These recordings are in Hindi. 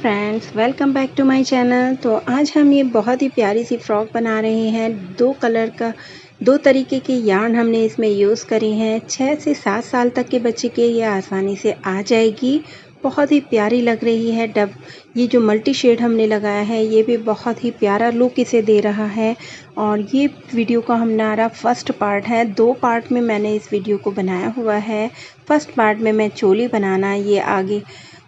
Friends, welcome back to my channel. तो आज हम ये बहुत ही प्यारी सी फ्रॉक बना रहे हैं। दो तरीके के यार्न हमने इसमें यूज़ करे हैं। 6 से 7 साल तक के बच्चे के ये आसानी से आ जाएगी। बहुत ही प्यारी लग रही है। ये जो मल्टी शेड हमने लगाया है ये भी बहुत ही प्यारा लुक इसे दे रहा है। और ये वीडियो का हमारा फर्स्ट पार्ट है। 2 पार्ट में मैंने इस वीडियो को बनाया हुआ है। फर्स्ट पार्ट में मैं चोली बनाना, ये आगे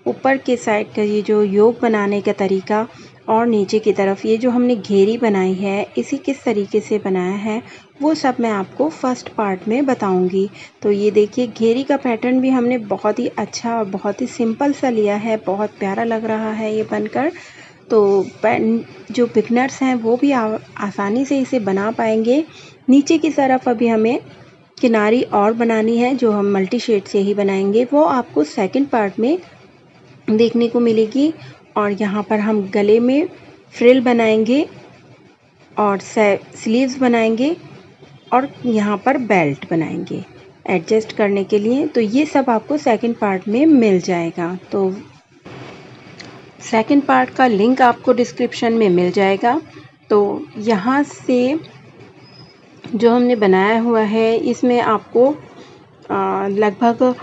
ऊपर के साइड का ये जो योक बनाने का तरीका और नीचे की तरफ ये जो हमने घेरी बनाई है इसी किस तरीके से बनाया है वो सब मैं आपको फर्स्ट पार्ट में बताऊंगी। तो ये देखिए घेरी का पैटर्न भी हमने बहुत ही अच्छा और बहुत ही सिंपल सा लिया है। बहुत प्यारा लग रहा है ये बनकर। तो जो बिगनर्स हैं वो भी आसानी से इसे बना पाएंगे। नीचे की तरफ अभी हमें किनारी और बनानी है जो हम मल्टी शेड से ही बनाएंगे, वो आपको सेकंड पार्ट में देखने को मिलेगी। और यहाँ पर हम गले में फ्रिल बनाएंगे और स्लीव्स बनाएंगे और यहाँ पर बेल्ट बनाएंगे एडजस्ट करने के लिए। तो ये सब आपको सेकंड पार्ट में मिल जाएगा। तो सेकंड पार्ट का लिंक आपको डिस्क्रिप्शन में मिल जाएगा। तो यहाँ से जो हमने बनाया हुआ है इसमें आपको लगभग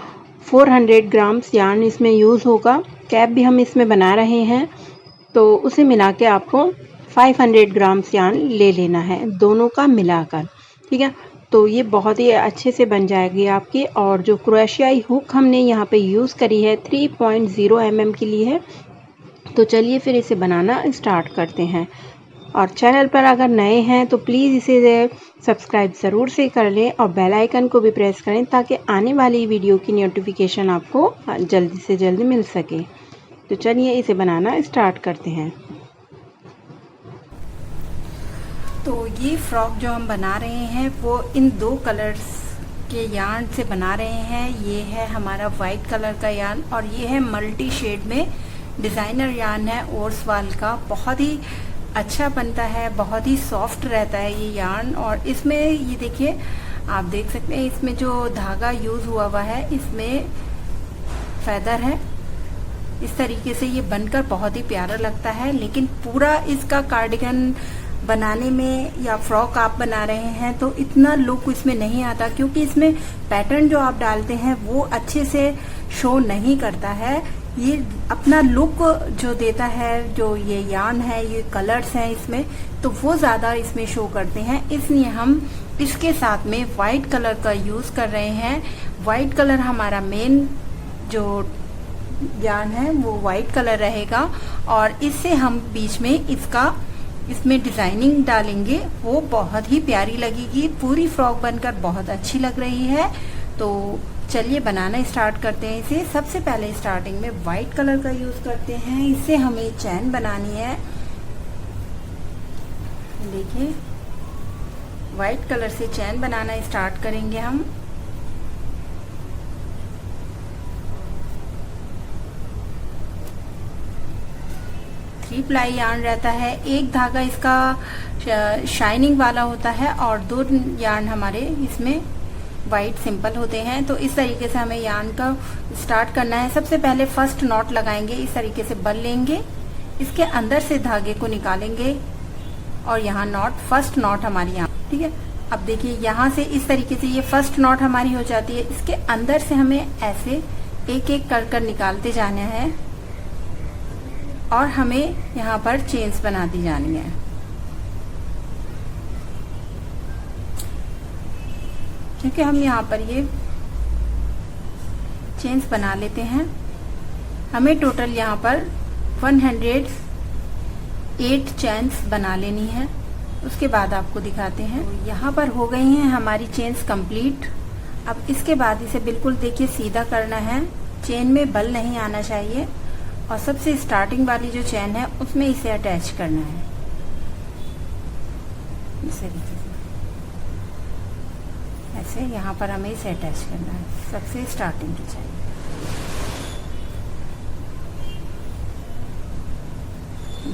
400 ग्राम्स यार्न इसमें यूज़ होगा। कैप भी हम इसमें बना रहे हैं तो उसे मिला के आपको 500 ग्राम्स यार्न ले लेना है, दोनों का मिलाकर, ठीक है। तो ये बहुत ही अच्छे से बन जाएगी आपकी। और जो क्रोशियाई हुक हमने यहाँ पे यूज़ करी है 3.0 mm की ली है। तो चलिए फिर इसे बनाना स्टार्ट करते हैं। और चैनल पर अगर नए हैं तो प्लीज़ इसे सब्सक्राइब ज़रूर से कर लें और बेल आइकन को भी प्रेस करें ताकि आने वाली वीडियो की नोटिफिकेशन आपको जल्दी से जल्दी मिल सके। तो चलिए इसे बनाना स्टार्ट करते हैं। तो ये फ्रॉक जो हम बना रहे हैं वो इन 2 कलर्स के यार्न से बना रहे हैं। ये है हमारा वाइट कलर का यार्न और ये है मल्टी शेड में डिज़ाइनर यार्न है ओर्सवाल का। बहुत ही अच्छा बनता है, बहुत ही सॉफ्ट रहता है ये यार्न। और इसमें ये देखिए, आप देख सकते हैं इसमें जो धागा यूज़ हुआ है इसमें फेदर है। इस तरीके से ये बनकर बहुत ही प्यारा लगता है। लेकिन पूरा इसका कार्डिगन बनाने में या फ्रॉक आप बना रहे हैं तो इतना लुक इसमें नहीं आता, क्योंकि इसमें पैटर्न जो आप डालते हैं वो अच्छे से शो नहीं करता है। ये अपना लुक जो देता है, जो ये यार्न है, ये कलर्स हैं इसमें, तो वो ज़्यादा इसमें शो करते हैं। इसलिए हम इसके साथ में वाइट कलर का यूज़ कर रहे हैं। वाइट कलर हमारा मेन जो यार्न है वो वाइट कलर रहेगा। और इससे हम बीच में इसमें डिज़ाइनिंग डालेंगे, वो बहुत ही प्यारी लगेगी। पूरी फ्रॉक बनकर बहुत अच्छी लग रही है। तो चलिए बनाना स्टार्ट करते हैं इसे। सबसे पहले स्टार्टिंग में वाइट कलर का यूज़ करते हैं। इससे हमें चैन बनानी है। देखिए, वाइट कलर से चैन बनाना स्टार्ट करेंगे हम। थ्री प्लाई यार्न रहता है। एक धागा इसका शाइनिंग वाला होता है और 2 यार्न हमारे इसमें वाइट सिंपल होते हैं। तो इस तरीके से हमें यार्न का स्टार्ट करना है। सबसे पहले फर्स्ट नॉट लगाएंगे, इस तरीके से बल लेंगे, इसके अंदर से धागे को निकालेंगे और यहाँ नॉट, फर्स्ट नॉट हमारी यहाँ, ठीक है। अब देखिए यहाँ से इस तरीके से ये फर्स्ट नॉट हमारी हो जाती है। इसके अंदर से हमें ऐसे एक एक कर कर निकालते जाना है और हमें यहाँ पर चेन्स बनाती जानी है। ठीक है, हम यहाँ पर ये चेन्स बना लेते हैं। हमें टोटल यहाँ पर 108 चेन्स बना लेनी है। उसके बाद आपको दिखाते हैं। तो यहाँ पर हो गई हैं हमारी चेन्स कंप्लीट। अब इसके बाद इसे बिल्कुल देखिए सीधा करना है, चेन में बल नहीं आना चाहिए। और सबसे स्टार्टिंग वाली जो चेन है उसमें इसे अटैच करना है इस तरीके से। ऐसे यहाँ पर हमें इसे अटैच करना है, सबसे स्टार्टिंग की चेन।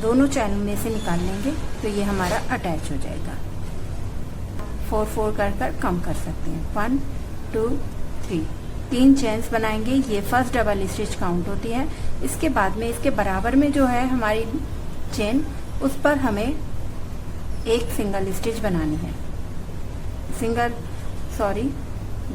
दोनों चैन में से निकाल लेंगे तो ये हमारा अटैच हो जाएगा। 4 कर कम कर सकते हैं। 1 2 3 3 चेन्स बनाएंगे। ये फर्स्ट डबल स्टिच काउंट होती है। इसके बाद में इसके बराबर में जो है हमारी चेन, उस पर हमें एक सिंगल स्टिच बनानी है,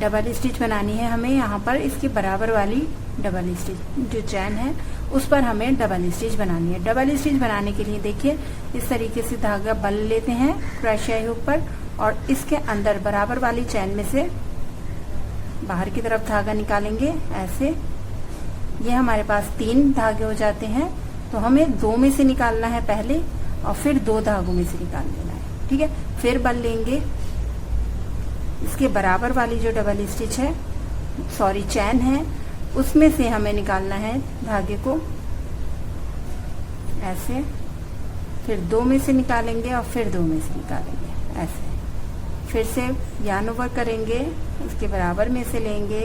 डबल स्टिच बनानी है हमें। यहाँ पर इसके बराबर वाली डबल स्टिच जो चैन है उस पर हमें डबल स्टिच बनानी है। डबल स्टिच बनाने के लिए देखिए इस तरीके से धागा बल लेते हैं क्रोशिया हुक पर, और इसके अंदर बराबर वाली चैन में से बाहर की तरफ धागा निकालेंगे ऐसे। ये हमारे पास 3 धागे हो जाते हैं, तो हमें 2 में से निकालना है पहले और फिर 2 धागों में से निकाल लेना है, ठीक है। फिर बल लेंगे, इसके बराबर वाली जो डबल स्टिच है चैन है, उसमें से हमें निकालना है धागे को ऐसे, फिर 2 में से निकालेंगे और फिर 2 में से निकालेंगे ऐसे। फिर से यार्न ओवर करेंगे, इसके बराबर में से लेंगे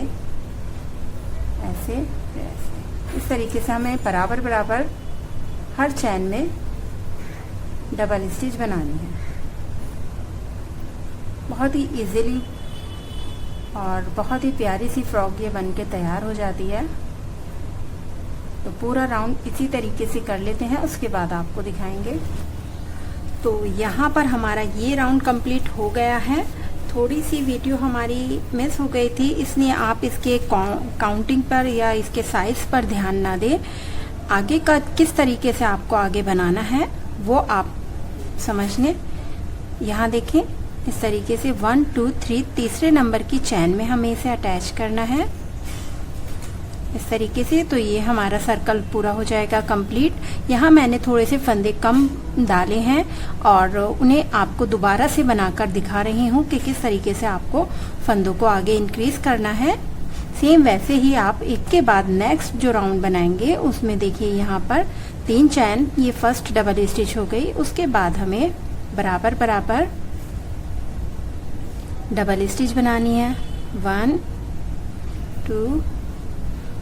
ऐसे, ऐसे। इस तरीके से हमें बराबर बराबर हर चैन में डबल स्टिच बनानी है। बहुत ही इजीली और बहुत ही प्यारी सी फ्रॉक ये बन के तैयार हो जाती है। तो पूरा राउंड इसी तरीके से कर लेते हैं, उसके बाद आपको दिखाएंगे। तो यहाँ पर हमारा ये राउंड कंप्लीट हो गया है। थोड़ी सी वीडियो हमारी मिस हो गई थी, इसलिए आप इसके काउंटिंग पर या इसके साइज पर ध्यान ना दें। आगे का किस तरीके से आपको आगे बनाना है वो आप समझ लें। यहाँ देखें इस तरीके से 1 2 3 तीसरे नंबर की चैन में हमें इसे अटैच करना है इस तरीके से। तो ये हमारा सर्कल पूरा हो जाएगा कंप्लीट। यहाँ मैंने थोड़े से फंदे कम डाले हैं और उन्हें आपको दोबारा से बनाकर दिखा रही हूँ कि किस तरीके से आपको फंदों को आगे इंक्रीज करना है। सेम वैसे ही आप एक के बाद नेक्स्ट जो राउंड बनाएंगे उसमें देखिए यहाँ पर 3 चैन, ये फर्स्ट डबल स्टिच हो गई। उसके बाद हमें बराबर बराबर डबल स्टिच बनानी है। 1 2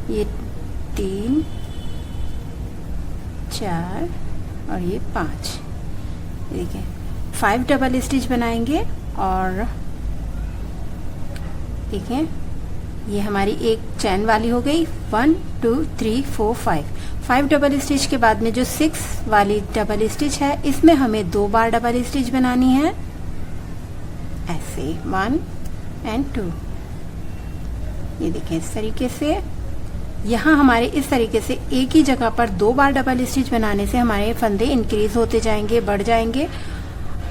ये 3 4 और ये 5, देखिए 5 डबल स्टिच बनाएंगे। और देखिए ये हमारी एक चैन वाली हो गई। 1 2 3 4 5 डबल स्टिच के बाद में जो 6 वाली डबल स्टिच है इसमें हमें 2 बार डबल स्टिच बनानी है ऐसे 1 और 2। ये देखिए इस तरीके से यहाँ हमारे इस तरीके से एक ही जगह पर 2 बार डबल स्टिच बनाने से हमारे फंदे इंक्रीज होते जाएंगे, बढ़ जाएंगे।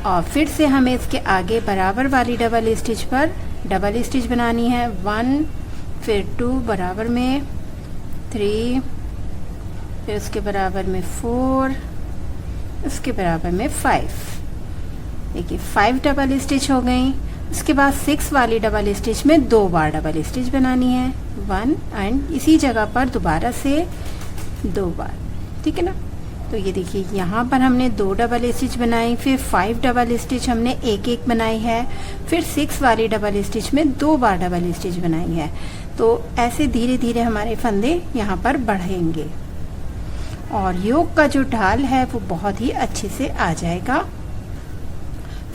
और फिर से हमें इसके आगे बराबर वाली डबल स्टिच पर डबल स्टिच बनानी है। 1 फिर 2 बराबर में 3, फिर उसके बराबर में 4, उसके बराबर में 5। देखिए 5 डबल स्टिच हो गई। उसके बाद 6 वाली डबल स्टिच में 2 बार डबल स्टिच बनानी है 1 एंड इसी जगह पर दोबारा से 2 बार, ठीक है ना। तो ये देखिए यहाँ पर हमने 2 डबल स्टिच बनाई, फिर 5 डबल स्टिच हमने एक एक बनाई है, फिर 6 वाली डबल स्टिच में 2 बार डबल स्टिच बनाई है। तो ऐसे धीरे धीरे हमारे फंदे यहाँ पर बढ़ेंगे और योक का जो ढाल है वो बहुत ही अच्छे से आ जाएगा।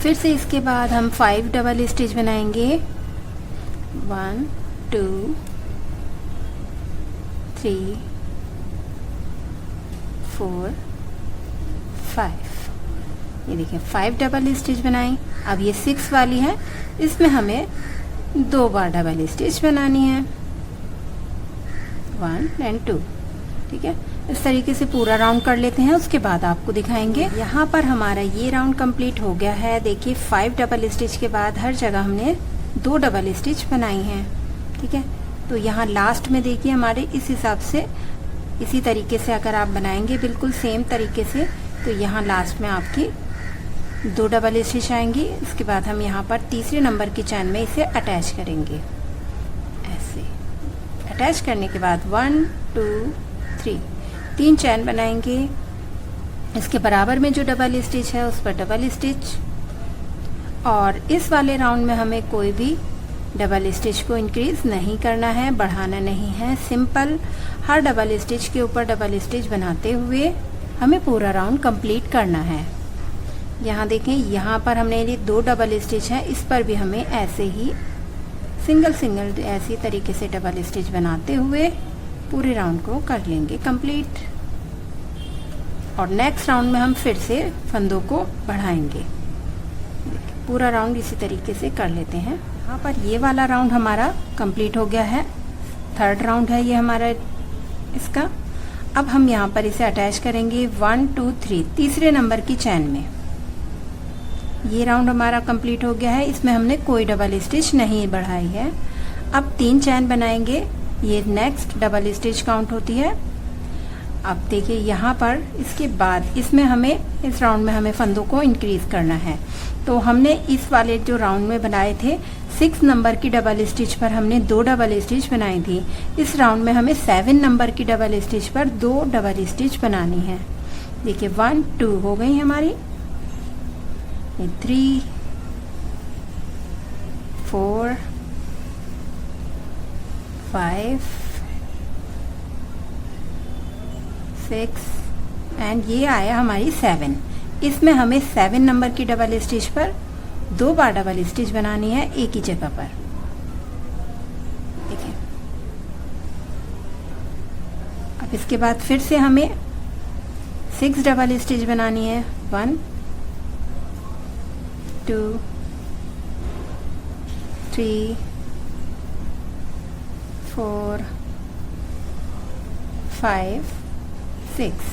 फिर से इसके बाद हम 5 डबल स्टिच बनाएंगे। 1 2 3 4 5। ये देखिए 5 डबल स्टिच बनाई। अब ये 6 वाली है, इसमें हमें 2 बार डबल स्टिच बनानी है 1 और 2, ठीक है। इस तरीके से पूरा राउंड कर लेते हैं, उसके बाद आपको दिखाएंगे। यहाँ पर हमारा ये राउंड कंप्लीट हो गया है। देखिए 5 डबल स्टिच के बाद हर जगह हमने 2 डबल स्टिच बनाई हैं, ठीक है। तो यहाँ लास्ट में देखिए हमारे इस हिसाब से इसी तरीके से अगर आप बनाएंगे बिल्कुल सेम तरीके से, तो यहाँ लास्ट में आपकी 2 डबल स्टिच आएंगी। इसके बाद हम यहाँ पर तीसरे नंबर की चैन में इसे अटैच करेंगे ऐसे। अटैच करने के बाद 1 2 3 चैन बनाएंगे। इसके बराबर में जो डबल स्टिच है उस पर डबल स्टिच। और इस वाले राउंड में हमें कोई भी डबल स्टिच को इंक्रीज नहीं करना है, बढ़ाना नहीं है। सिंपल हर डबल स्टिच के ऊपर डबल स्टिच बनाते हुए हमें पूरा राउंड कंप्लीट करना है। यहाँ देखें, यहाँ पर हमने ये 2 डबल स्टिच है, इस पर भी हमें ऐसे ही सिंगल सिंगल ऐसी तरीके से डबल स्टिच बनाते हुए पूरे राउंड को कर लेंगे कंप्लीट। और नेक्स्ट राउंड में हम फिर से फंदों को बढ़ाएंगे। पूरा राउंड इसी तरीके से कर लेते हैं। यहाँ पर ये वाला राउंड हमारा कंप्लीट हो गया है, थर्ड राउंड है ये हमारा इसका। अब हम यहाँ पर इसे अटैच करेंगे 1 2 3 तीसरे नंबर की चैन में। ये राउंड हमारा कंप्लीट हो गया है, इसमें हमने कोई डबल स्टिच नहीं बढ़ाई है। अब 3 चैन बनाएंगे, ये नेक्स्ट डबल स्टिच काउंट होती है। अब देखिए यहाँ पर इसके बाद इसमें हमें इस राउंड में हमें फंदों को इंक्रीज करना है। तो हमने इस वाले जो राउंड में बनाए थे 6 नंबर की डबल स्टिच पर हमने 2 डबल स्टिच बनाई थी। इस राउंड में हमें 7 नंबर की डबल स्टिच पर 2 डबल स्टिच बनानी है। देखिए 1 2 हो गई हमारी, 3 4 5 6 एंड ये आया हमारी 7। इसमें हमें 7 नंबर की डबल स्टिच पर 2 बार डबल स्टिच बनानी है एक ही जगह पर। देखिए अब इसके बाद फिर से हमें 6 डबल स्टिच बनानी है। 1 2 3 4 5 6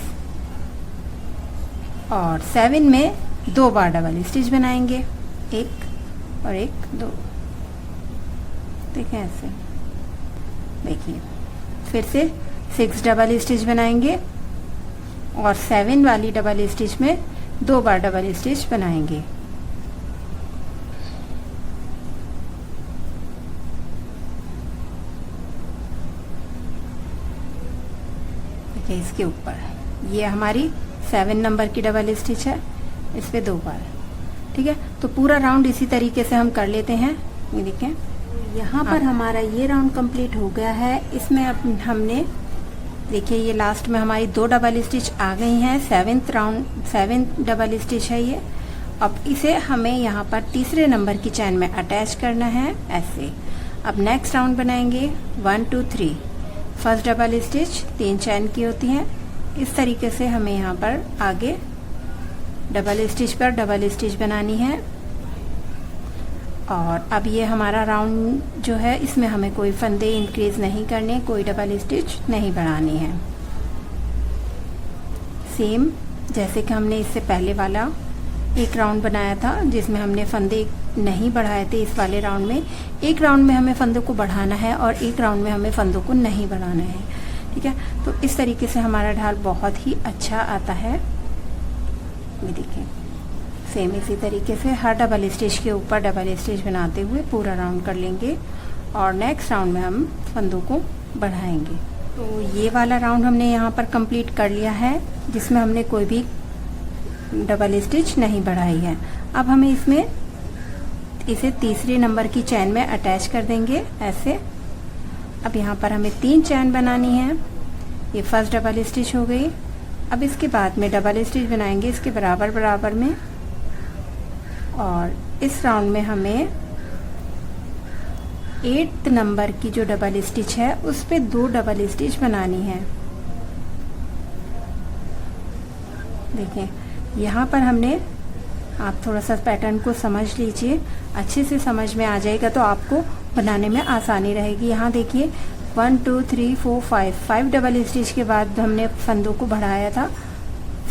और 7 में 2 बार डबल स्टिच बनाएंगे, 1 और 1 2। देखें ऐसे, देखिए फिर से 6 डबल स्टिच बनाएंगे और 7 वाली डबल स्टिच में 2 बार डबल स्टिच बनाएंगे। देखिए इसके ऊपर ये हमारी 7 नंबर की डबल स्टिच है, इस पे 2 बार। ठीक है, तो पूरा राउंड इसी तरीके से हम कर लेते हैं। ये देखें यहाँ पर हमारा ये राउंड कंप्लीट हो गया है। इसमें अब हमने देखिए ये लास्ट में हमारी 2 डबल स्टिच आ गई हैं। 7 डबल स्टिच है ये। अब इसे हमें यहाँ पर तीसरे नंबर की चैन में अटैच करना है ऐसे। अब नेक्स्ट राउंड बनाएंगे 1 2 3 फर्स्ट डबल स्टिच 3 चैन की होती हैं। इस तरीके से हमें यहाँ पर आगे डबल स्टिच पर डबल स्टिच बनानी है। और अब ये हमारा राउंड जो है इसमें हमें कोई फंदे इंक्रीज नहीं करने, कोई डबल स्टिच नहीं बढ़ानी है। सेम जैसे कि हमने इससे पहले वाला एक राउंड बनाया था जिसमें हमने फंदे नहीं बढ़ाए थे। इस वाले राउंड में एक राउंड में हमें फंदों को बढ़ाना है और एक राउंड में हमें फंदों को नहीं बढ़ाना है। ठीक है, तो इस तरीके से हमारा ढाल बहुत ही अच्छा आता है। ये देखिए सेम इसी तरीके से हर डबल स्टिच के ऊपर डबल स्टिच बनाते हुए पूरा राउंड कर लेंगे और नेक्स्ट राउंड में हम फंदों को बढ़ाएंगे। तो ये वाला राउंड हमने यहाँ पर कंप्लीट कर लिया है जिसमें हमने कोई भी डबल स्टिच नहीं बढ़ाई है। अब हमें इसे तीसरे नंबर की चैन में अटैच कर देंगे ऐसे। अब यहाँ पर हमें 3 चैन बनानी है। ये फर्स्ट डबल स्टिच हो गई। अब इसके बाद में डबल स्टिच बनाएंगे इसके बराबर बराबर में और इस राउंड में हमें 8 नंबर की जो डबल स्टिच है उस पे 2 डबल स्टिच बनानी है। देखें यहाँ पर हमने, आप थोड़ा सा पैटर्न को समझ लीजिए, अच्छे से समझ में आ जाएगा तो आपको बनाने में आसानी रहेगी। यहाँ देखिए 1 2 3 4 5 डबल स्टिच के बाद हमने फंदों को बढ़ाया था।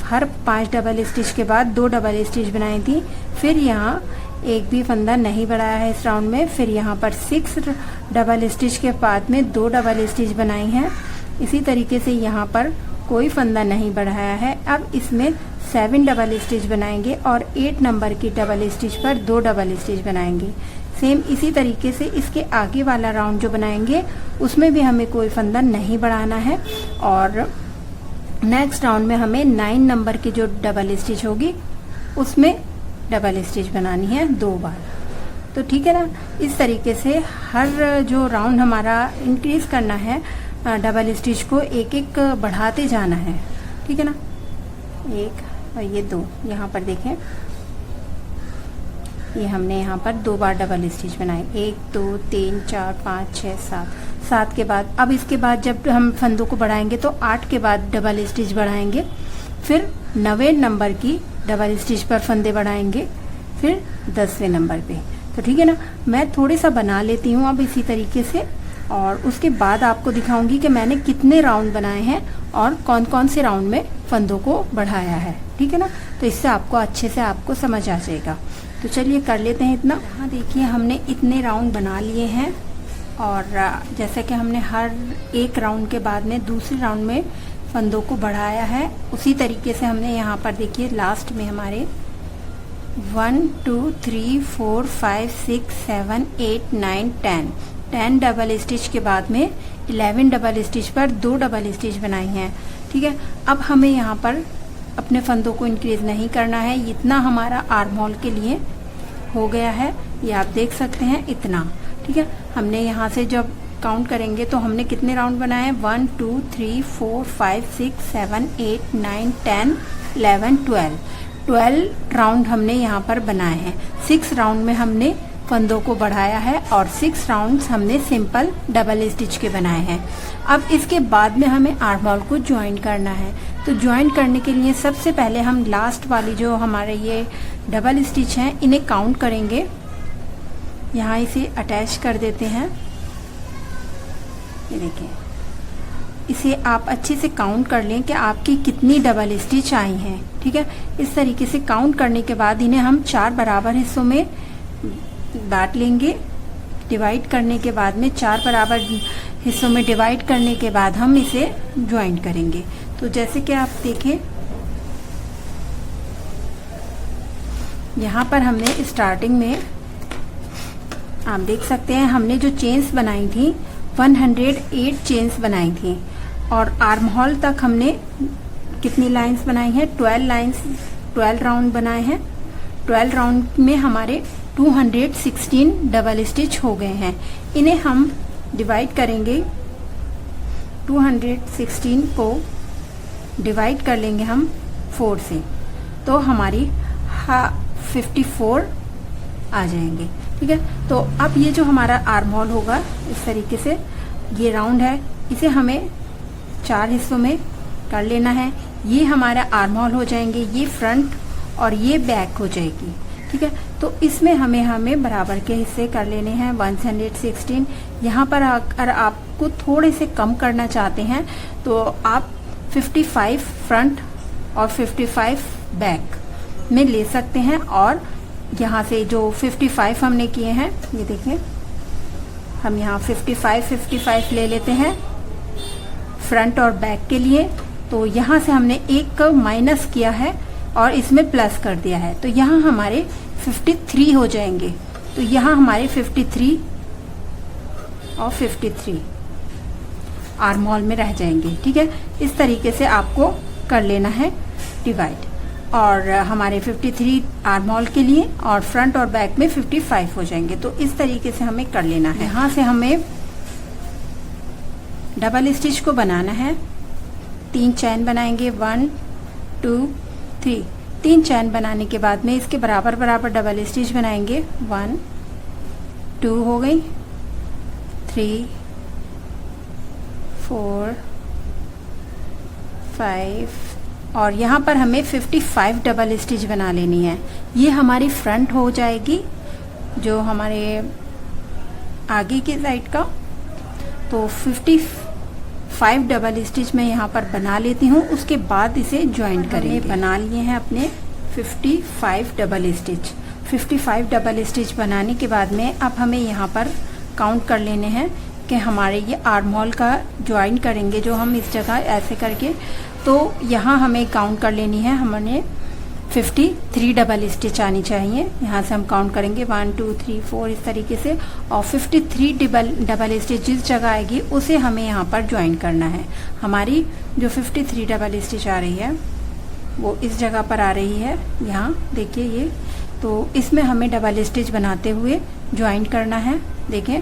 हर 5 डबल स्टिच के बाद 2 डबल स्टिच बनाई थी। फिर यहाँ एक भी फंदा नहीं बढ़ाया है इस राउंड में। फिर यहाँ पर 6 डबल स्टिच के बाद में 2 डबल स्टिच बनाई हैं। इसी तरीके से यहाँ पर कोई फंदा नहीं बढ़ाया है। अब इसमें 7 डबल स्टिच बनाएंगे और 8 नंबर की डबल स्टिच पर 2 डबल स्टिच बनाएंगे। सेम इसी तरीके से इसके आगे वाला राउंड जो बनाएंगे उसमें भी हमें कोई फंदा नहीं बढ़ाना है। और नेक्स्ट राउंड में हमें 9 नंबर की जो डबल स्टिच होगी उसमें डबल स्टिच बनानी है 2 बार। तो ठीक है ना, इस तरीके से हर जो राउंड हमारा इंक्रीज करना है डबल स्टिच को एक एक बढ़ाते जाना है। ठीक है ना, 1 और ये 2। यहाँ पर देखें ये हमने यहाँ पर 2 बार डबल स्टिच बनाए, 1 2 3 4 5 6 7 7 के बाद। अब इसके बाद जब हम फंदों को बढ़ाएंगे तो 8 के बाद डबल स्टिच बढ़ाएंगे, फिर 9वें नंबर की डबल स्टिच पर फंदे बढ़ाएंगे, फिर 10वें नंबर पे। तो ठीक है ना, मैं थोड़े सा बना लेती हूँ अब इसी तरीके से, और उसके बाद आपको दिखाऊंगी कि मैंने कितने राउंड बनाए हैं और कौन कौन से राउंड में फंदों को बढ़ाया है। ठीक है ना, तो इससे आपको अच्छे से आपको समझ आ जाएगा। तो चलिए कर लेते हैं इतना। यहाँ देखिए हमने इतने राउंड बना लिए हैं, और जैसे कि हमने हर एक राउंड के बाद में दूसरे राउंड में फंदों को बढ़ाया है, उसी तरीके से हमने यहाँ पर देखिए लास्ट में हमारे 1 2 3 4 5 6 7 8 9 10 डबल स्टिच के बाद में 11 डबल स्टिच पर 2 डबल स्टिच बनाई हैं। ठीक है, अब हमें यहाँ पर अपने फंदों को इंक्रीज नहीं करना है, इतना हमारा आर्म होल के लिए हो गया है, ये आप देख सकते हैं इतना। ठीक है, हमने यहाँ से जब काउंट करेंगे तो हमने कितने राउंड बनाए हैं, 1 2 3 4 5 6 7 8 9 10 11 12 राउंड हमने यहाँ पर बनाए हैं। 6 राउंड में हमने फंदों को बढ़ाया है और 6 राउंड्स हमने सिंपल डबल स्टिच के बनाए हैं। अब इसके बाद में हमें आर्म होल को ज्वाइन करना है। तो ज्वाइन करने के लिए सबसे पहले हम लास्ट वाली जो हमारे ये डबल स्टिच हैं इन्हें काउंट करेंगे। यहाँ इसे अटैच कर देते हैं, ये देखिए, इसे आप अच्छे से काउंट कर लें कि आपकी कितनी डबल स्टिच आई हैं। ठीक है, इस तरीके से काउंट करने के बाद इन्हें हम 4 बराबर हिस्सों में बांट लेंगे। डिवाइड करने के बाद में 4 बराबर हिस्सों में डिवाइड करने के बाद हम इसे ज्वाइन करेंगे। तो जैसे कि आप देखें यहाँ पर हमने स्टार्टिंग में आप देख सकते हैं हमने जो चेन्स बनाई थी 108 चेन्स बनाई थी, और आर्म होल तक हमने कितनी लाइंस बनाई हैं, 12 राउंड बनाए हैं। 12 राउंड में हमारे 216 डबल स्टिच हो गए हैं। इन्हें हम डिवाइड करेंगे, 216 को डिवाइड कर लेंगे हम 4 से, तो हमारी 54 आ जाएंगे। ठीक है, तो अब ये जो हमारा आर्म होल होगा इस तरीके से, ये राउंड है, इसे हमें 4 हिस्सों में कर लेना है। ये हमारा आर्म होल हो जाएंगे, ये फ्रंट और ये बैक हो जाएगी। ठीक है, तो इसमें हमें बराबर के हिस्से कर लेने हैं 116। यहाँ पर अगर आपको थोड़े से कम करना चाहते हैं तो आप 55 फ्रंट और 55 बैक में ले सकते हैं, और यहाँ से जो 55 हमने किए हैं, ये देखिए हम यहाँ 55 ले लेते हैं फ्रंट और बैक के लिए। तो यहाँ से हमने एक माइनस किया है और इसमें प्लस कर दिया है, तो यहाँ हमारे 53 हो जाएंगे। तो यहाँ हमारे 53 और 53 आर्म होल में रह जाएंगे। ठीक है, इस तरीके से आपको कर लेना है डिवाइड, और हमारे 53 आर्म होल के लिए और फ्रंट और बैक में 55 हो जाएंगे। तो इस तरीके से हमें कर लेना है। यहाँ से हमें डबल स्टिच को बनाना है, 3 चैन बनाएंगे, 1 2 3। 3 चैन बनाने के बाद में इसके बराबर डबल स्टिच बनाएंगे, 1 2 हो गई, 3 4 5, और यहाँ पर हमें 55 डबल स्टिच बना लेनी है। ये हमारी फ्रंट हो जाएगी जो हमारे आगे की साइड का। तो 55 डबल स्टिच मैं यहाँ पर बना लेती हूँ, उसके बाद इसे ज्वाइन करेंगे। बना लिए हैं अपने 55 डबल स्टिच। 55 डबल स्टिच बनाने के बाद में अब हमें यहाँ पर काउंट कर लेने हैं कि हमारे ये आर्म होल का ज्वाइन करेंगे जो हम इस जगह ऐसे करके, तो यहाँ हमें काउंट कर लेनी है, हमने 53 डबल स्टिच आनी चाहिए। यहाँ से हम काउंट करेंगे 1 2 3 4 इस तरीके से, और 53 डबल स्टिच जिस जगह आएगी उसे हमें यहाँ पर ज्वाइन करना है। हमारी जो 53 डबल स्टिच आ रही है वो इस जगह पर आ रही है, यहाँ देखिए ये। तो इसमें हमें डबल स्टिच बनाते हुए ज्वाइन करना है। देखें,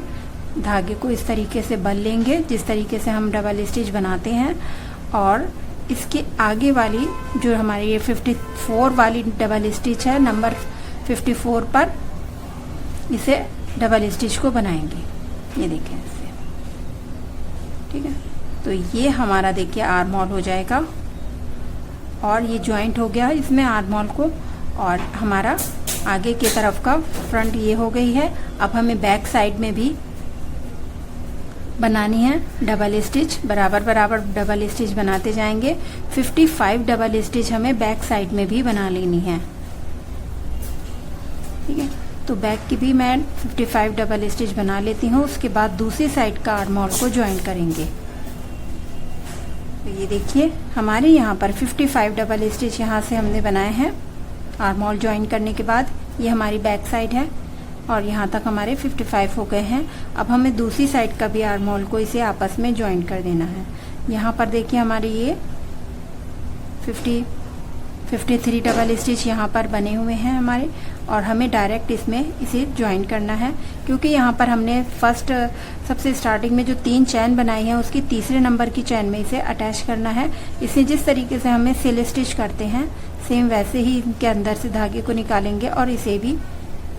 धागे को इस तरीके से बल लेंगे जिस तरीके से हम डबल स्टिच बनाते हैं, और इसके आगे वाली जो हमारी ये 54 वाली डबल स्टिच है, नंबर 54 पर इसे डबल स्टिच को बनाएंगे। ये देखें, ठीक है। तो ये हमारा देखिए आर्म होल हो जाएगा और ये जॉइंट हो गया इसमें आर्म होल को, और हमारा आगे की तरफ का फ्रंट ये हो गई है। अब हमें बैक साइड में भी बनानी है डबल स्टिच, बराबर बराबर डबल स्टिच बनाते जाएंगे। 55 डबल स्टिच हमें बैक साइड में भी बना लेनी है, ठीक है। तो बैक की भी मैं 55 डबल स्टिच बना लेती हूँ। उसके बाद दूसरी साइड का आर्म होल को ज्वाइन करेंगे। तो ये देखिए हमारे यहाँ पर 55 डबल स्टिच यहाँ से हमने बनाए हैं आर्म होल ज्वाइन करने के बाद। ये हमारी बैक साइड है और यहाँ तक हमारे 55 हो गए हैं। अब हमें दूसरी साइड का भी आर्म होल को इसे आपस में ज्वाइन कर देना है। यहाँ पर देखिए हमारे ये 53 डबल स्टिच यहाँ पर बने हुए हैं हमारे, और हमें डायरेक्ट इसमें इसे ज्वाइन करना है, क्योंकि यहाँ पर हमने फर्स्ट सबसे स्टार्टिंग में जो 3 चैन बनाई है उसकी तीसरे नंबर की चैन में इसे अटैच करना है। इसे जिस तरीके से हमें सिल स्टिच करते हैं सेम वैसे ही इनके अंदर से धागे को निकालेंगे और इसे भी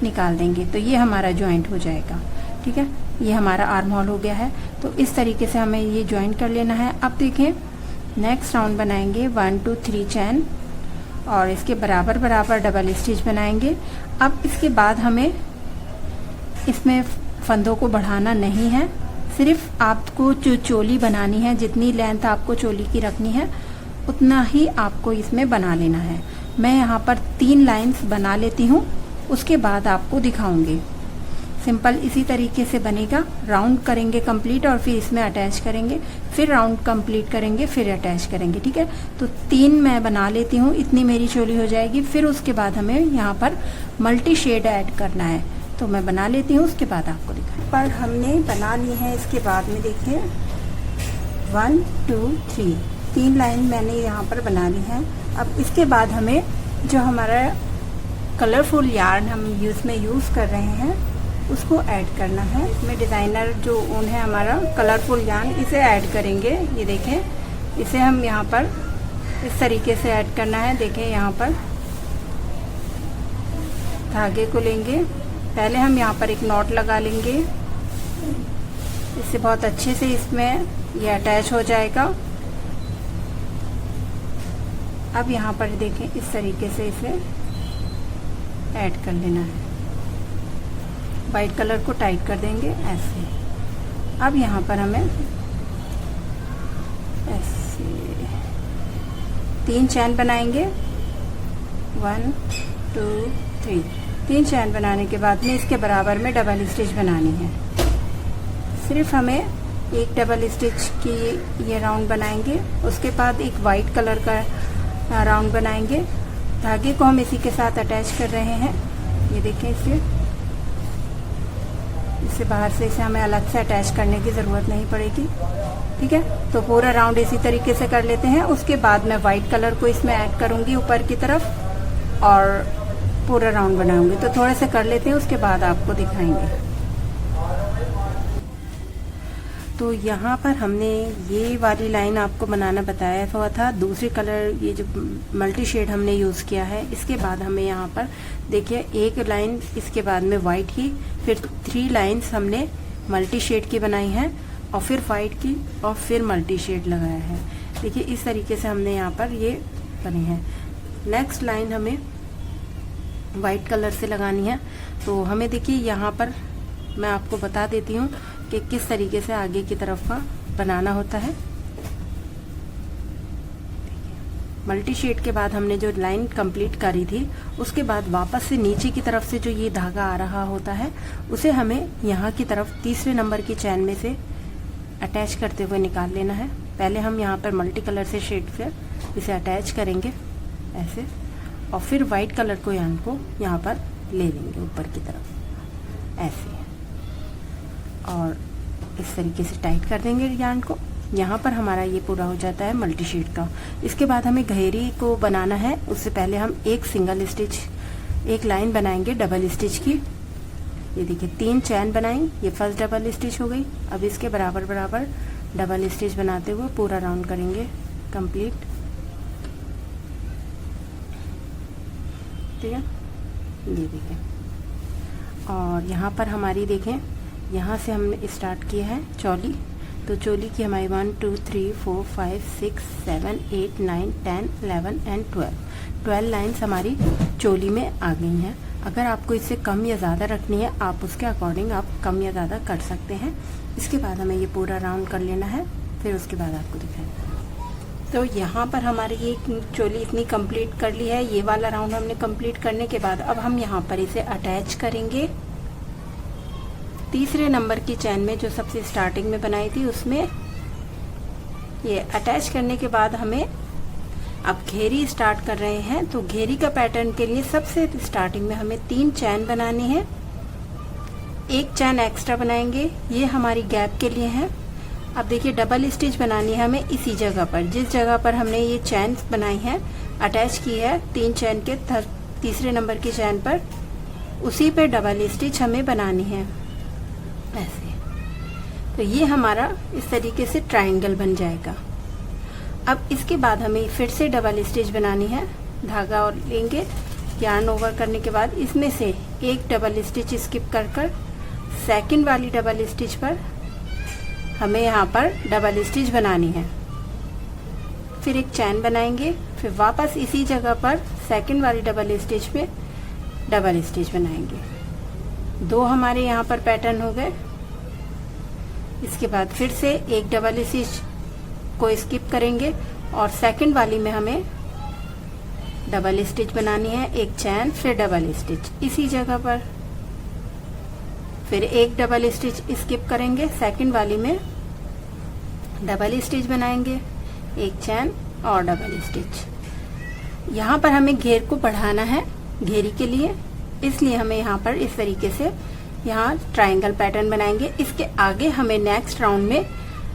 निकाल देंगे। तो ये हमारा ज्वाइंट हो जाएगा, ठीक है। ये हमारा आर्म होल हो गया है। तो इस तरीके से हमें ये ज्वाइन कर लेना है। अब देखें नेक्स्ट राउंड बनाएंगे 1 2 3 चैन और इसके बराबर बराबर डबल स्टिच बनाएंगे। अब इसके बाद हमें इसमें फंदों को बढ़ाना नहीं है, सिर्फ आपको जो चोली बनानी है, जितनी लेंथ आपको चोली की रखनी है उतना ही आपको इसमें बना लेना है। मैं यहाँ पर 3 लाइंस बना लेती हूँ, उसके बाद आपको दिखाऊंगी। सिंपल इसी तरीके से बनेगा। राउंड करेंगे कंप्लीट और फिर इसमें अटैच करेंगे, फिर राउंड कंप्लीट करेंगे, फिर अटैच करेंगे, ठीक है। तो 3 मैं बना लेती हूँ, इतनी मेरी चोली हो जाएगी। फिर उसके बाद हमें यहाँ पर मल्टी शेड ऐड करना है, तो मैं बना लेती हूँ, उसके बाद आपको दिखाएं। पर हमने बना ली है। इसके बाद में देखिए 1 2 3 लाइन मैंने यहाँ पर बना ली है। अब इसके बाद हमें जो हमारा कलरफुल यार्न हम इसमें यूज़ कर रहे हैं उसको ऐड करना है। इसमें डिज़ाइनर जो ऊन है हमारा कलरफुल यार्न, इसे ऐड करेंगे। ये देखें, इसे हम यहाँ पर इस तरीके से ऐड करना है। देखें यहाँ पर धागे को लेंगे, पहले हम यहाँ पर एक नॉट लगा लेंगे, इससे बहुत अच्छे से इसमें ये अटैच हो जाएगा। अब यहाँ पर देखें इस तरीके से इसे ऐड कर लेना है। वाइट कलर को टाइट कर देंगे ऐसे। अब यहाँ पर हमें ऐसे 3 चैन बनाएंगे 1 2 3। 3 चैन बनाने के बाद में इसके बराबर में डबल स्टिच बनानी है। सिर्फ हमें एक डबल स्टिच की ये राउंड बनाएंगे, उसके बाद एक वाइट कलर का राउंड बनाएंगे। धागे को हम इसी के साथ अटैच कर रहे हैं। ये देखें, इससे बाहर से इसे हमें अलग से अटैच करने की ज़रूरत नहीं पड़ेगी, ठीक है। तो पूरा राउंड इसी तरीके से कर लेते हैं। उसके बाद मैं वाइट कलर को इसमें ऐड करूँगी ऊपर की तरफ और पूरा राउंड बनाऊंगी। तो थोड़े से कर लेते हैं, उसके बाद आपको दिखाएंगे। तो यहाँ पर हमने ये वाली लाइन आपको बनाना बताया हुआ था। दूसरी कलर ये जो मल्टी शेड हमने यूज़ किया है, इसके बाद हमें यहाँ पर देखिए एक लाइन इसके बाद में वाइट की, फिर 3 लाइंस हमने मल्टी शेड की बनाई हैं और फिर वाइट की और फिर मल्टी शेड लगाया है। देखिए इस तरीके से हमने यहाँ पर ये बनी है। नेक्स्ट लाइन हमें वाइट कलर से लगानी है। तो हमें देखिए यहाँ पर मैं आपको बता देती हूँ कि किस तरीके से आगे की तरफ का बनाना होता है। मल्टी शेड के बाद हमने जो लाइन कंप्लीट करी थी, उसके बाद वापस से नीचे की तरफ से जो ये धागा आ रहा होता है उसे हमें यहाँ की तरफ तीसरे नंबर की चैन में से अटैच करते हुए निकाल लेना है। पहले हम यहाँ पर मल्टी कलर से शेड से इसे अटैच करेंगे ऐसे, और फिर वाइट कलर को यहाँ पर ले लेंगे ऊपर की तरफ ऐसे, और इस तरीके से टाइट कर देंगे यार्न को। यहाँ पर हमारा ये पूरा हो जाता है मल्टी शेड का। इसके बाद हमें घेरी को बनाना है। उससे पहले हम एक सिंगल स्टिच, एक लाइन बनाएंगे डबल स्टिच की। ये देखिए 3 चैन बनाई, ये फर्स्ट डबल स्टिच हो गई। अब इसके बराबर बराबर डबल स्टिच बनाते हुए पूरा राउंड करेंगे कंप्लीट, ठीक है। ये देखें, और यहाँ पर हमारी देखें यहाँ से हमने स्टार्ट किया है चौली, तो चोली की हमारी 1 2 3 4 5 6 7 8 9 10 11 एंड 12 लाइन्स हमारी चोली में आ गई हैं। अगर आपको इससे कम या ज़्यादा रखनी है, आप उसके अकॉर्डिंग आप कम या ज़्यादा कर सकते हैं। इसके बाद हमें ये पूरा राउंड कर लेना है, फिर उसके बाद आपको दिखाएंगे। तो यहाँ पर हमारी ये चोली इतनी कंप्लीट कर ली है। ये वाला राउंड हमने कंप्लीट करने के बाद अब हम यहाँ पर इसे अटैच करेंगे। तीसरे नंबर की चैन में जो सबसे स्टार्टिंग में बनाई थी उसमें ये अटैच करने के बाद हमें अब घेरी स्टार्ट कर रहे हैं। तो घेरी का पैटर्न के लिए सबसे स्टार्टिंग में हमें 3 चैन बनानी है, 1 चैन एक्स्ट्रा बनाएंगे, ये हमारी गैप के लिए है। अब देखिए डबल स्टिच बनानी है हमें इसी जगह पर, जिस जगह पर हमने ये चैन बनाई है, अटैच की है 3 चैन के तीसरे नंबर की चैन पर, उसी पे डबल स्टिच हमें बनानी है ऐसे। तो ये हमारा इस तरीके से ट्रायंगल बन जाएगा। अब इसके बाद हमें फिर से डबल स्टिच बनानी है, धागा और लेंगे, यार्न ओवर करने के बाद इसमें से एक डबल स्टिच स्किप कर कर सेकंड वाली डबल स्टिच पर हमें यहाँ पर डबल स्टिच बनानी है। फिर एक चैन बनाएंगे, फिर वापस इसी जगह पर सेकंड वाली डबल स्टिच में डबल स्टिच बनाएंगे। 2 हमारे यहाँ पर पैटर्न हो गए। इसके बाद फिर से एक डबल स्टिच को स्किप करेंगे और सेकंड वाली में हमें डबल स्टिच बनानी है, एक चैन फिर डबल स्टिच इसी जगह पर, फिर एक डबल स्टिच स्किप करेंगे, सेकंड वाली में डबल स्टिच बनाएंगे, एक चैन और डबल स्टिच। यहाँ पर हमें घेर को बढ़ाना है घेरी के लिए, इसलिए हमें यहाँ पर इस तरीके से यहाँ ट्रायंगल पैटर्न बनाएंगे। इसके आगे हमें नेक्स्ट राउंड में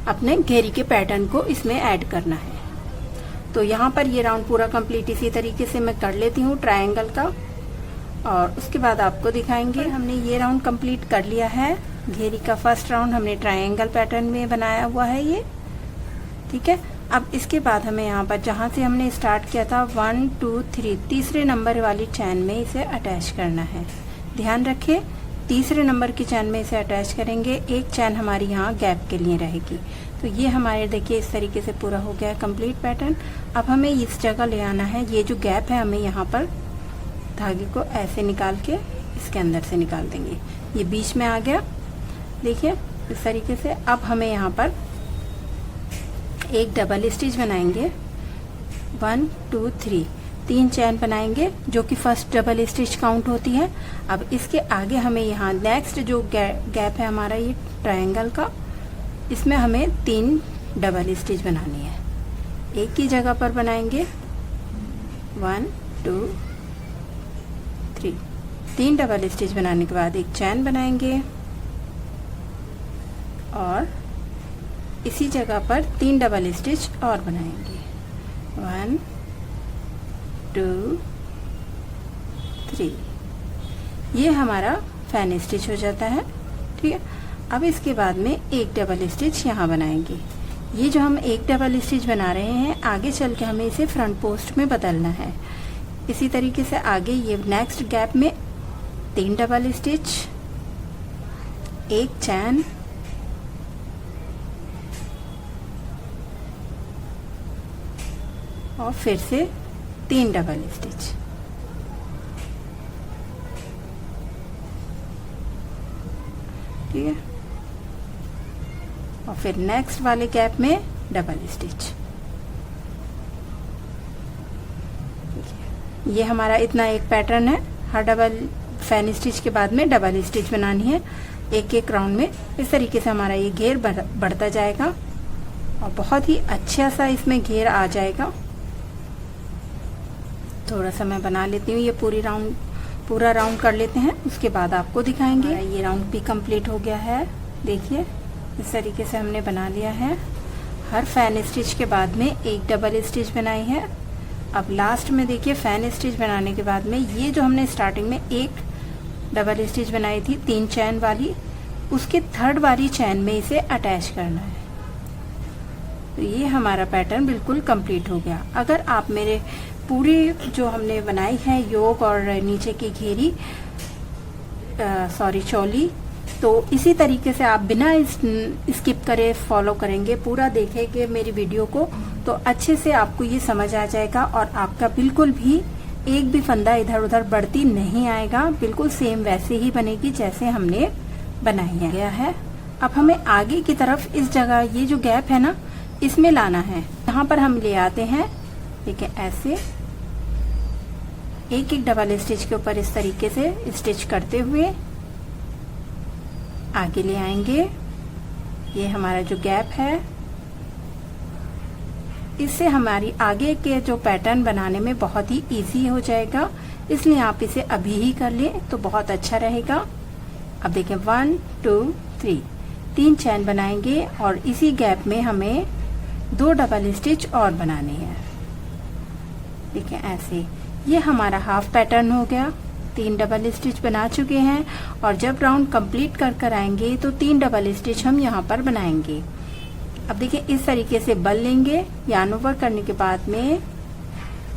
अपने घेरी के पैटर्न को इसमें ऐड करना है। तो यहाँ पर ये राउंड पूरा कंप्लीट इसी तरीके से मैं कर लेती हूँ ट्रायंगल का, और उसके बाद आपको दिखाएंगे। हमने ये राउंड कंप्लीट कर लिया है। घेरी का फर्स्ट राउंड हमने ट्रायंगल पैटर्न में बनाया हुआ है ये, ठीक है। अब इसके बाद हमें यहाँ पर जहाँ से हमने स्टार्ट किया था 1 2 3 तीसरे नंबर वाली चैन में इसे अटैच करना है। ध्यान रखिए तीसरे नंबर की चैन में इसे अटैच करेंगे, एक चैन हमारी यहाँ गैप के लिए रहेगी। तो ये हमारे देखिए इस तरीके से पूरा हो गया कंप्लीट पैटर्न। अब हमें इस जगह ले आना है, ये जो गैप है हमें यहाँ पर धागे को ऐसे निकाल के इसके अंदर से निकाल देंगे। ये बीच में आ गया, देखिए इस तरीके से। अब हमें यहाँ पर एक डबल स्टिच बनाएंगे, 1 2 3 3 चैन बनाएंगे जो कि फर्स्ट डबल स्टिच काउंट होती है। अब इसके आगे हमें यहाँ नेक्स्ट जो गैप है हमारा ये ट्रायंगल का, इसमें हमें 3 डबल स्टिच बनानी है, एक ही जगह पर बनाएंगे 1 2 3 3 डबल स्टिच बनाने के बाद एक चैन बनाएंगे और इसी जगह पर 3 डबल स्टिच और बनाएंगे, 1 2 3। ये हमारा फैन स्टिच हो जाता है, ठीक है। अब इसके बाद में एक डबल स्टिच यहाँ बनाएंगे। ये जो हम एक डबल स्टिच बना रहे हैं आगे चल के हमें इसे फ्रंट पोस्ट में बदलना है। इसी तरीके से आगे ये नेक्स्ट गैप में 3 डबल स्टिच, एक चैन और फिर से 3 डबल स्टिच। ठीक है, और फिर नेक्स्ट वाले गैप में डबल स्टिच। ये हमारा इतना एक पैटर्न है। हर डबल फैन स्टिच के बाद में डबल स्टिच बनानी है एक एक राउंड में। इस तरीके से हमारा ये घेर बढ़ता जाएगा और बहुत ही अच्छा सा इसमें घेर आ जाएगा। थोड़ा सा मैं बना लेती हूँ, ये पूरा राउंड कर लेते हैं, उसके बाद आपको दिखाएंगे। ये राउंड भी कंप्लीट हो गया है, देखिए इस तरीके से हमने बना लिया है। हर फैन स्टिच के बाद में एक डबल स्टिच बनाई है। अब लास्ट में देखिए फैन स्टिच बनाने के बाद में ये जो हमने स्टार्टिंग में एक डबल स्टिच बनाई थी 3 चैन वाली, उसके थर्ड वाली चैन में इसे अटैच करना है। तो ये हमारा पैटर्न बिल्कुल कंप्लीट हो गया। अगर आप मेरे पूरी जो हमने बनाई है योक और नीचे की घेरी चोली तो इसी तरीके से आप बिना स्किप करे फॉलो करेंगे, पूरा देखेंगे मेरी वीडियो को, तो अच्छे से आपको ये समझ आ जाएगा और आपका बिल्कुल भी एक भी फंदा इधर उधर बढ़ती नहीं आएगा, बिल्कुल सेम वैसे ही बनेगी जैसे हमने बनाई गया है। अब हमें आगे की तरफ इस जगह ये जो गैप है ना, इसमें लाना है। यहाँ पर हम ले आते हैं, ठीक है, ऐसे एक एक डबल स्टिच के ऊपर इस तरीके से स्टिच करते हुए आगे ले आएंगे। ये हमारा जो गैप है, इससे हमारी आगे के जो पैटर्न बनाने में बहुत ही इजी हो जाएगा, इसलिए आप इसे अभी ही कर लें तो बहुत अच्छा रहेगा। अब देखें 1 2 3 3 चैन बनाएंगे और इसी गैप में हमें 2 डबल स्टिच और बनाने हैं। देखिए ऐसे, ये हमारा हाफ पैटर्न हो गया। 3 डबल स्टिच बना चुके हैं और जब राउंड कंप्लीट कर आएंगे तो 3 डबल स्टिच हम यहाँ पर बनाएंगे। अब देखिए इस तरीके से बल लेंगे, यार्न ओवर करने के बाद में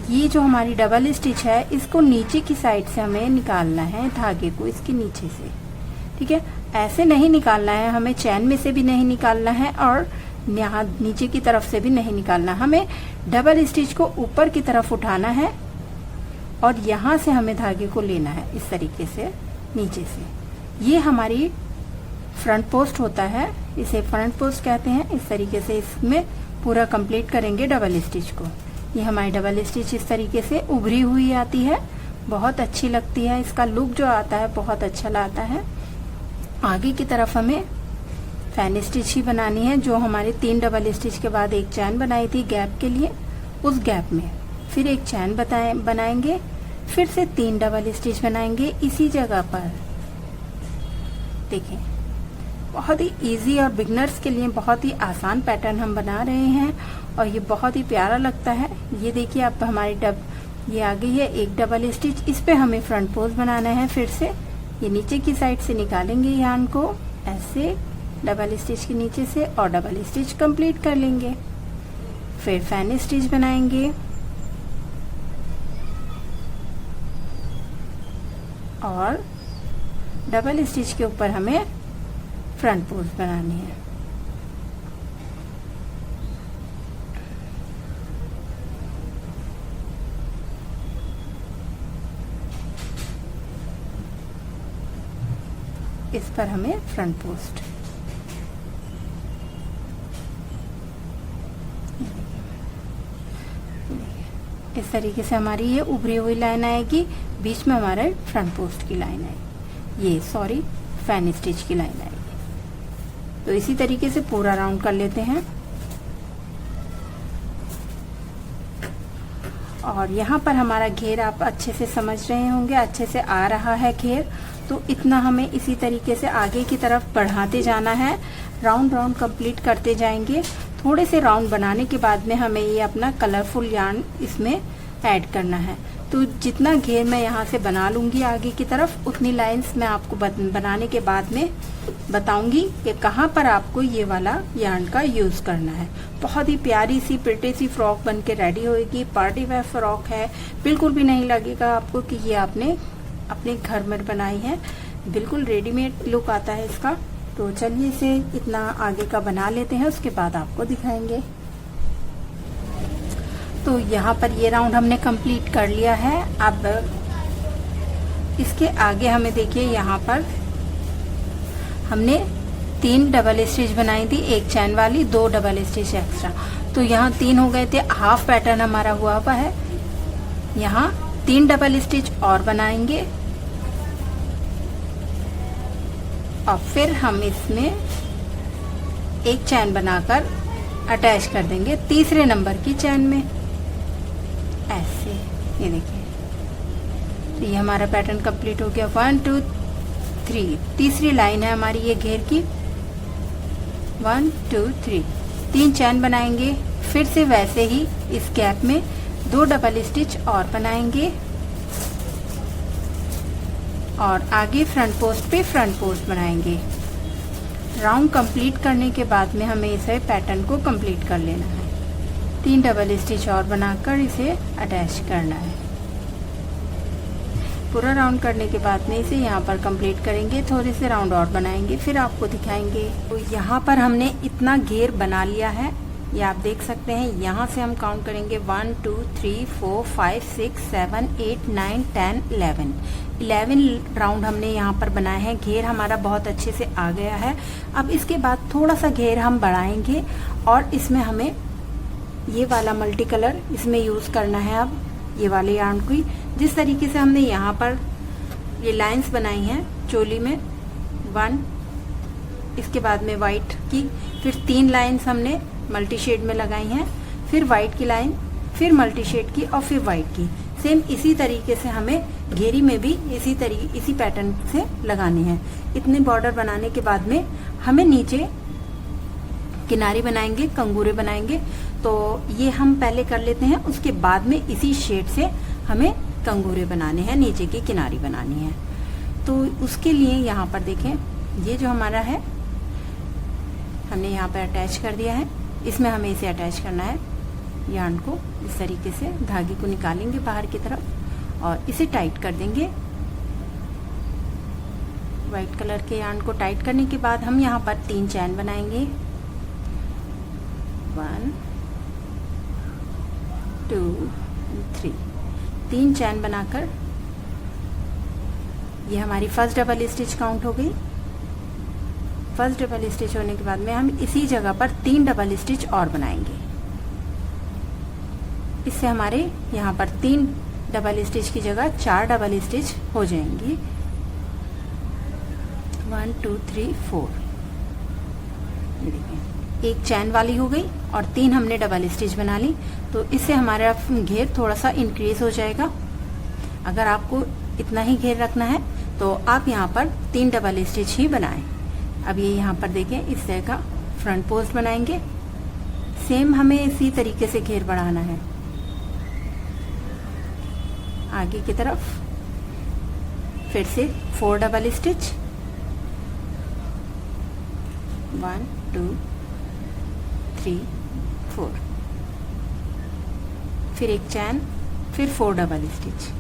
ये जो हमारी डबल स्टिच है इसको नीचे की साइड से हमें निकालना है, धागे को इसके नीचे से, ठीक है। ऐसे नहीं निकालना है, हमें चैन में से भी नहीं निकालना है और यहाँ नीचे की तरफ से भी नहीं निकालना, हमें डबल स्टिच को ऊपर की तरफ उठाना है और यहाँ से हमें धागे को लेना है इस तरीके से नीचे से। ये हमारी फ्रंट पोस्ट होता है, इसे फ्रंट पोस्ट कहते हैं। इस तरीके से इसमें पूरा कंप्लीट करेंगे डबल स्टिच को। ये हमारी डबल स्टिच इस तरीके से उभरी हुई आती है, बहुत अच्छी लगती है, इसका लुक जो आता है बहुत अच्छा लाता है। आगे की तरफ हमें फैन स्टिच ही बनानी है, जो हमारे 3 डबल स्टिच के बाद एक चैन बनाई थी गैप के लिए, उस गैप में फिर एक चैन बनाएंगे, फिर से 3 डबल स्टिच बनाएंगे इसी जगह पर। देखिए बहुत ही इजी और बिगनर्स के लिए बहुत ही आसान पैटर्न हम बना रहे हैं और ये बहुत ही प्यारा लगता है। ये देखिए अब हमारी ये आ गई है एक डबल स्टिच, इस पे हमें फ्रंट पोस्ट बनाना है। फिर से ये नीचे की साइड से निकालेंगे यार्न को ऐसे डबल स्टिच के नीचे से और डबल स्टिच कंप्लीट कर लेंगे। फिर फैन स्टिच बनाएंगे और डबल स्टिच के ऊपर हमें फ्रंट पोस्ट बनानी है। इस पर हमें फ्रंट पोस्ट, इस तरीके से हमारी ये उभरी हुई लाइन आएगी, बीच में हमारा फ्रंट पोस्ट की लाइन आएगी, ये सॉरी फैन स्टिच की लाइन आएगी। तो इसी तरीके से पूरा राउंड कर लेते हैं। और यहाँ पर हमारा घेर आप अच्छे से समझ रहे होंगे, अच्छे से आ रहा है घेर, तो इतना हमें इसी तरीके से आगे की तरफ बढ़ाते जाना है, राउंड राउंड कंप्लीट करते जाएंगे। थोड़े से राउंड बनाने के बाद में हमें ये अपना कलरफुल यार्न इसमें ऐड करना है। तो जितना घेर मैं यहाँ से बना लूँगी आगे की तरफ, उतनी लाइंस मैं आपको बनाने के बाद में बताऊंगी कि कहाँ पर आपको ये वाला यार्न का यूज़ करना है। बहुत ही प्यारी सी प्रिटी सी फ्रॉक बन के रेडी होएगी, पार्टी वेयर फ्रॉक है, बिल्कुल भी नहीं लगेगा आपको कि ये आपने अपने घर में बनाई है, बिल्कुल रेडीमेड लुक आता है इसका। तो चलिए इसे इतना आगे का बना लेते हैं, उसके बाद आपको दिखाएंगे। तो यहाँ पर ये राउंड हमने कंप्लीट कर लिया है। अब इसके आगे हमें देखिए यहाँ पर हमने 3 डबल स्टिच बनाई थी, एक चैन वाली, 2 डबल स्टिच एक्स्ट्रा, तो यहाँ 3 हो गए थे। हाफ पैटर्न हमारा हुआ है, यहाँ 3 डबल स्टिच और बनाएंगे और फिर हम इसमें एक चैन बनाकर अटैच कर देंगे तीसरे नंबर की चैन में ऐसे। ये देखिए, तो ये हमारा पैटर्न कंप्लीट हो गया। 1 2 3 तीसरी लाइन है हमारी ये घेर की, 1 2 3 3 चैन बनाएंगे, फिर से वैसे ही इस गैप में 2 डबल स्टिच और बनाएंगे और आगे फ्रंट पोस्ट पे फ्रंट पोस्ट बनाएंगे। राउंड कंप्लीट करने के बाद में हमें इसे पैटर्न को कंप्लीट कर लेना है। 3 डबल स्टिच और बनाकर इसे अटैच करना है। पूरा राउंड करने के बाद में इसे यहाँ पर कंप्लीट करेंगे, थोड़े से राउंड और बनाएंगे, फिर आपको दिखाएंगे। तो यहाँ पर हमने इतना घेर बना लिया है, ये आप देख सकते हैं। यहाँ से हम काउंट करेंगे 1 2 3 4 5 6 7 8 9 10 11 राउंड हमने यहाँ पर बनाए हैं। घेर हमारा बहुत अच्छे से आ गया है। अब इसके बाद थोड़ा सा घेर हम बढ़ाएंगे और इसमें हमें ये वाला मल्टी कलर इसमें यूज़ करना है। अब ये वाले यार्न की जिस तरीके से हमने यहाँ पर ये लाइंस बनाई हैं चोली में 1, इसके बाद में वाइट की, फिर 3 लाइंस हमने मल्टी शेड में लगाई हैं, फिर वाइट की लाइन, फिर मल्टी शेड की और फिर वाइट की। सेम इसी तरीके से हमें घेरी में भी इसी पैटर्न से लगानी है। इतने बॉर्डर बनाने के बाद में हमें नीचे किनारी बनाएंगे, कंगूरे बनाएंगे। तो ये हम पहले कर लेते हैं, उसके बाद में इसी शेड से हमें कंगूरे बनाने हैं, नीचे की किनारी बनानी है। तो उसके लिए यहाँ पर देखें, ये जो हमारा है हमने यहाँ पर अटैच कर दिया है। इसमें हमें इसे अटैच करना है यार्न को। इस तरीके से धागे को निकालेंगे बाहर की तरफ और इसे टाइट कर देंगे। वाइट कलर के यार्न को टाइट करने के बाद हम यहाँ पर 3 चैन बनाएंगे। 1 2 3 3 चैन बनाकर ये हमारी फर्स्ट डबल स्टिच काउंट हो गई। फर्स्ट डबल स्टिच होने के बाद में हम इसी जगह पर 3 डबल स्टिच और बनाएंगे। इससे हमारे यहाँ पर 3 डबल स्टिच की जगह 4 डबल स्टिच हो जाएंगी। 1 2 3 4, ये देखिए एक चैन वाली हो गई और 3 हमने डबल स्टिच बना ली। तो इससे हमारा घेर थोड़ा सा इंक्रीज हो जाएगा। अगर आपको इतना ही घेर रखना है तो आप यहाँ पर 3 डबल स्टिच ही बनाएं। अब ये यहाँ पर देखें, इस तरह का फ्रंट पोस्ट बनाएंगे। सेम हमें इसी तरीके से घेर बढ़ाना है आगे की तरफ। फिर से 4 डबल स्टिच, 1 2 3 4, फिर एक चैन, फिर 4 double stitch.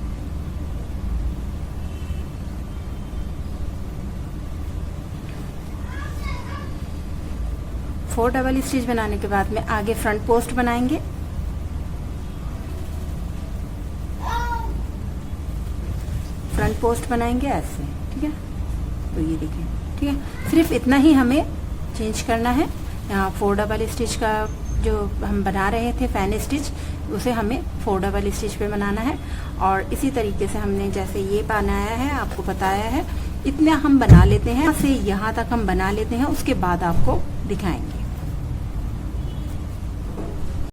Four double stitch बनाने के बाद में आगे फ्रंट पोस्ट बनाएंगे। फ्रंट पोस्ट बनाएंगे ऐसे, ठीक है। तो ये देखिए, ठीक है। सिर्फ इतना ही हमें चेंज करना है। यहाँ 4 डबल स्टिच का जो हम बना रहे थे फैन स्टिच, उसे हमें 4 डबल स्टिच पे बनाना है। और इसी तरीके से हमने जैसे ये बनाया है, आपको बताया है, इतना हम बना लेते हैं। से यहाँ तक हम बना लेते हैं, उसके बाद आपको दिखाएंगे।